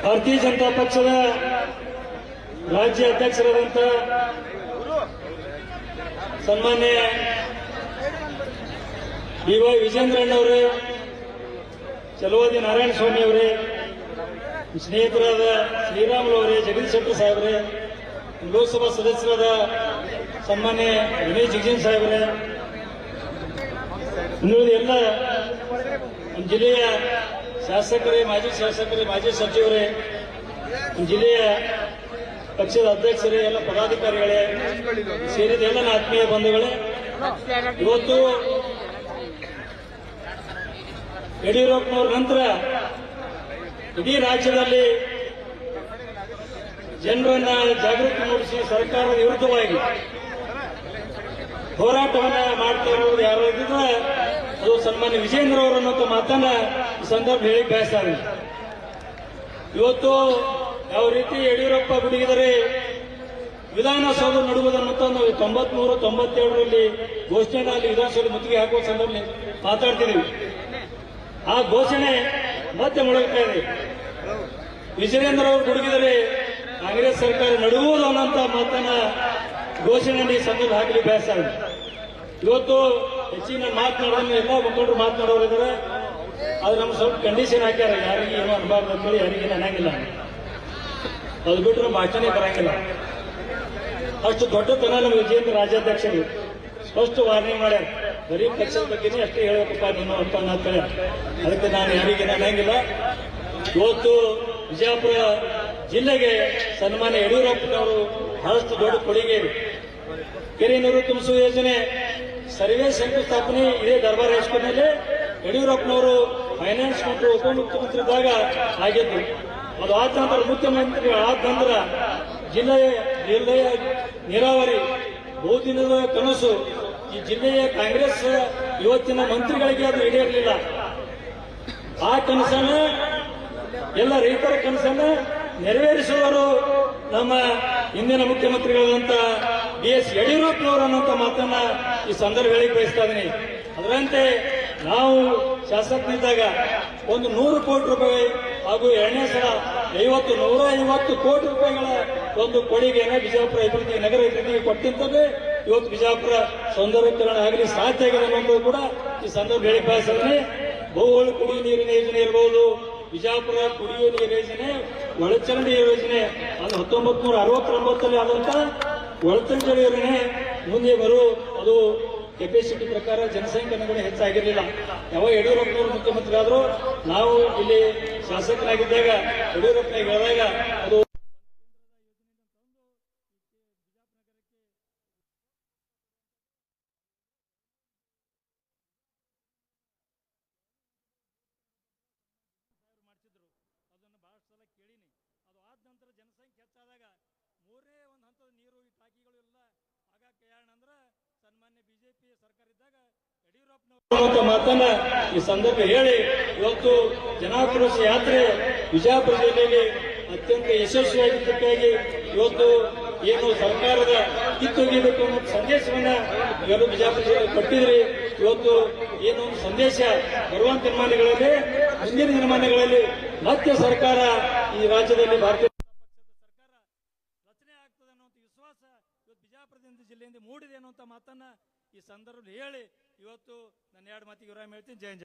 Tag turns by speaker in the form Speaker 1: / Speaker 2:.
Speaker 1: ಭಾರತೀಯ ಜನತಾ ಪಕ್ಷದ ರಾಜ್ಯ ಅಧ್ಯಕ್ಷರಾದಂಥ ಸನ್ಮಾನ್ಯ ಡಿ.ವೈ. ವಿಜೇಂದ್ರಣ್ಣವರೇ, ಚಲವಾದಿ ನಾರಾಯಣ ಸ್ವಾಮಿ ಅವರೇ, ಸ್ನೇಹಿತರಾದ ಶ್ರೀರಾಮುಲು ಅವರೇ, ಜಗದೀಶ್ ಶೆಟ್ಟರ್ ಸಾಹೇಬ್ರೆ, ಲೋಕಸಭಾ ಸದಸ್ಯರಾದ ಸನ್ಮಾನ್ಯ ವಿನಯ್ ಜಿಗಜಿನ್ ಸಾಹೇಬ್ರೆ, ಇನ್ನುಳಿದ ಎಲ್ಲ ಜಿಲ್ಲೆಯ ಶಾಸಕರೇ, ಮಾಜಿ ಶಾಸಕರೇ, ಮಾಜಿ ಸಚಿವರೇ, ಜಿಲ್ಲೆಯ ಪಕ್ಷದ ಅಧ್ಯಕ್ಷರೇ, ಎಲ್ಲ ಪದಾಧಿಕಾರಿಗಳೇ ಸೇರಿದ ಎಲ್ಲ ಆತ್ಮೀಯ ಬಂಧುಗಳೇ, ಇವತ್ತು ಯಡಿಯೂರಪ್ಪನವರ ನಂತರ ಇಡೀ ರಾಜ್ಯದಲ್ಲಿ ಜನರನ್ನ ಜಾಗೃತಿ ಮೂಡಿಸಿ ಸರ್ಕಾರದ ವಿರುದ್ಧವಾಗಿ ಹೋರಾಟವನ್ನ ಮಾಡ್ತಾ ಇರುವುದು ಯಾರು ಇದ್ದಿದ್ರೆ ಅದು ಸನ್ಮಾನ್ಯ ವಿಜೇಂದ್ರ ಅವರನ್ನಂತ ಮಾತನ್ನ ಈ ಸಂದರ್ಭ ಹೇಳಿ ಬಯಸ್ತಾ ಇದ್ದೀನಿ. ಇವತ್ತು ಯಾವ ರೀತಿ ಯಡಿಯೂರಪ್ಪ ಬಿಡುಗಿದರೆ ವಿಧಾನಸೌಧ ನಡುವುದನ್ನಂತ ನಾವು 93, 97ರಲ್ಲಿ ಘೋಷಣೆಯಲ್ಲಿ ಅಲ್ಲಿ ವಿಧಾನಸೌಧ ಮುತ್ತಿಗೆ ಹಾಕುವ ಸಂದರ್ಭದಲ್ಲಿ ಮಾತಾಡ್ತಿದ್ದೀವಿ. ಆ ಘೋಷಣೆ ಮತ್ತೆ ಮೊಳಗ್ತಾ ಇದೆ. ವಿಜೇಂದ್ರ ಅವರು ಗುಡುಗಿದರೆ ಕಾಂಗ್ರೆಸ್ ಸರ್ಕಾರ ನಡುವುದು ಅನ್ನೋಂಥ ಮಾತನ್ನ ಘೋಷಣೆಯಲ್ಲಿ ಈ ಸಂದರ್ಭ ಹಾಕಲಿ ಬಯಸ್ತಾ ಇದೆ. ಇವತ್ತು ಹೆಚ್ಚಿನ ಮಾತನಾಡೋದು ಎಲ್ಲ ಮುಖಂಡರು ಮಾತನಾಡೋರಿದ್ದಾರೆ. ಅದು ನಮ್ಗೆ ಸ್ವಲ್ಪ ಕಂಡೀಷನ್ ಹಾಕ್ಯಾರ, ಯಾರಿಗೆ ಏನೋ ಅನ್ಬಾರ್ದು ಅಂತೇಳಿ ಯಾರಿಗೇನು ಅನ್ನಂಗಿಲ್ಲ. ಅದು ಬಿಟ್ಟರೆ ಭಾಷಣೆ ಬರಂಗಿಲ್ಲ. ಅಷ್ಟು ದೊಡ್ಡತನ ನಮ್ಮ ವಿಜೇಂದ್ರ ರಾಜ್ಯಾಧ್ಯಕ್ಷರು ಸ್ಪಷ್ಟ ವಾರ್ನಿಂಗ್ ಮಾಡ್ಯಾರ. ಬರೀ ಪಕ್ಷದ ಬಗ್ಗೆನೇ ಅಷ್ಟೇ ಹೇಳಬೇಕಪ್ಪ ನೀನು ಅಂತ ಹೇಳ್ಯಾರ. ಅದಕ್ಕೆ ನಾನು ಯಾರಿಗೇನು ಅನ್ನಂಗಿಲ್ಲ. ಇವತ್ತು ವಿಜಯಪುರ ಜಿಲ್ಲೆಗೆ ಸನ್ಮಾನ್ಯ ಯಡಿಯೂರಪ್ಪನವರು ಬಹಳಷ್ಟು ದೊಡ್ಡ ಕೊಡುಗೆ ಇದೆ. ಕೆರೆ ನೀರು ತುಂಬಿಸುವ ಯೋಜನೆ ಸರ್ವೆ ಶಂಕುಸ್ಥಾಪನೆ ಇದೇ ದರ್ಬಾರ್ ಹೈಸ್ಕೂಲ್ನಲ್ಲಿ ಯಡಿಯೂರಪ್ಪನವರು ಫೈನಾನ್ಸ್ ಮತ್ತು ಉಪಮುಖ್ಯಮಂತ್ರಿ ಇದ್ದಾಗ ಆಗಿದ್ದು. ಅದು ಆದ ನಂತರ ಮುಖ್ಯಮಂತ್ರಿ ಆದ ನಂತರ ಜಿಲ್ಲೆಯ ನೀರಾವರಿ ಬಹುದಿನದ ಕನಸು ಈ ಜಿಲ್ಲೆಯ ಕಾಂಗ್ರೆಸ್ ಇವತ್ತಿನ ಮಂತ್ರಿಗಳಿಗೆ ಅದು ಈಡೇರಲಿಲ್ಲ. ಆ ಕನಸನ್ನ ಎಲ್ಲ ರೈತರ ಕನಸನ್ನ ನೆರವೇರಿಸುವವರು ನಮ್ಮ ಹಿಂದಿನ ಮುಖ್ಯಮಂತ್ರಿಗಳಾದಂಥ ಬಿ.ಎಸ್. ಯಡಿಯೂರಪ್ಪನವರು ಅನ್ನೋಂಥ ಮಾತನ್ನ ಈ ಸಂದರ್ಭ ಹೇಳಿ ಬಯಸ್ತಾ ಇದ್ದೀನಿ. ಅದರಂತೆ ನಾವು ಶಾಸಕನಿದ್ದಾಗ ಒಂದು 100 ಕೋಟಿ ರೂಪಾಯಿ ಹಾಗೂ ಎರಡನೇ ಸಲ 150 ಕೋಟಿ ರೂಪಾಯಿಗಳ ಒಂದು ಕೊಡುಗೆಯನ್ನು ಬಿಜಾಪುರ ಅಭಿವೃದ್ಧಿ ನಗರ ಅಭಿವೃದ್ಧಿಗೆ ಕೊಟ್ಟಿರ್ತದೆ. ಇವತ್ತು ಬಿಜಾಪುರ ಸೌಂದರ್ಯೀಕರಣ ಆಗಲಿ ಸಾಧ್ಯ ಆಗಿದೆ ಅನ್ನೋದು ಕೂಡ ಈ ಸಂದರ್ಭ ಹೇಳಿ ಬಯಸಿದ್ರೆ ಬಹುಗಳು ಕುಡಿಯುವ ನೀರಿನ ಯೋಜನೆ ಇರಬಹುದು, ಬಿಜಾಪುರ ಕುಡಿಯುವ ನೀರು ಯೋಜನೆ, ಒಳಚರಂಡಿ ಯೋಜನೆ, ಅದು 1969ರಲ್ಲಿ ಆದಂತ ಒಳಚರಂಡಿ ಯೋಜನೆ ಮುಂದೆ ಅದು ಕೆಪಾಸಿಟಿ ಪ್ರಕಾರ ಜನಸಂಖ್ಯೆ ಕೂಡ ಹೆಚ್ಚಾಗಿರಲಿಲ್ಲ. ಯಾವಾಗ ಯಡಿಯೂರಪ್ಪನವರು ಮುಖ್ಯಮಂತ್ರಿ ಆದರೂ ನಾವು ಇಲ್ಲಿ ಶಾಸಕರಾಗಿದ್ದಾಗ ಯಡಿಯೂರಪ್ಪನಿಗೆ ಹೇಳಿದಾಗ ಅದು ಅದನ್ನು ಬಹಳಷ್ಟು ಸಲ ಕೇಳೀನಿ. ಅದು ಆದ ನಂತರ ಜನಸಂಖ್ಯೆ ಹೆಚ್ಚಾದಾಗ ಮೂರನೇ ಒಂದು ಹಂತದ ನೀರು ಈ ಟಾಕಿಗಳು ಎಲ್ಲ ಆಗಾಕ ಯಾರಣ ಅಂದ್ರೆ ಸನ್ಮಾನ್ಯ ಬಿಜೆಪಿ ಸರ್ಕಾರ ಇದ್ದಾಗ ಯಡಿಯೂರಪ್ಪನವರು ಮಾತನ್ನ ಈ ಸಂದರ್ಭ ಹೇಳಿ ಇವತ್ತು ಜನಾಕ್ರೋಶ ಯಾತ್ರೆ ವಿಜಯಪುರ ಜಿಲ್ಲೆಯಲ್ಲಿ ಅತ್ಯಂತ ಯಶಸ್ವಿಯಾಗಿದ್ದಕ್ಕಾಗಿ ಇವತ್ತು ಏನು ಸರ್ಕಾರದ ಕಿತ್ತೊಗೆಯಬೇಕು ಅನ್ನೋ ಸಂದೇಶವನ್ನ ಇವೆಲ್ಲ ಬಿಜಾಪುರ ಜಿಲ್ಲೆ ಕೊಟ್ಟಿದ್ರಿ. ಇವತ್ತು ಏನು ಒಂದು ಸಂದೇಶ ಬರುವಂತ ದಿನಮಾನಗಳಲ್ಲಿ ಮುಂದಿನ ದಿನಮಾನಗಳಲ್ಲಿ ಮತ್ತೆ ಸರ್ಕಾರ ಈ ರಾಜ್ಯದಲ್ಲಿ ಭಾರತೀಯ ಸರ್ಕಾರ ರಚನೆ ಆಗ್ತದೆ ಅನ್ನುವಂಥ ವಿಶ್ವಾಸ ಇವತ್ತು ಬಿಜಾಪುರದಿಂದ ಜಿಲ್ಲೆಯಿಂದ ಮೂಡಿದೆ ಅನ್ನುವಂಥ ಮಾತನ್ನ ಈ ಸಂದರ್ಭದಲ್ಲಿ ಹೇಳಿ ಇವತ್ತು ನನ್ನ 2 ಮಾತಿಗೆ ವಿರಾಮ ಹೇಳ್ತೀನಿ. ಜಯ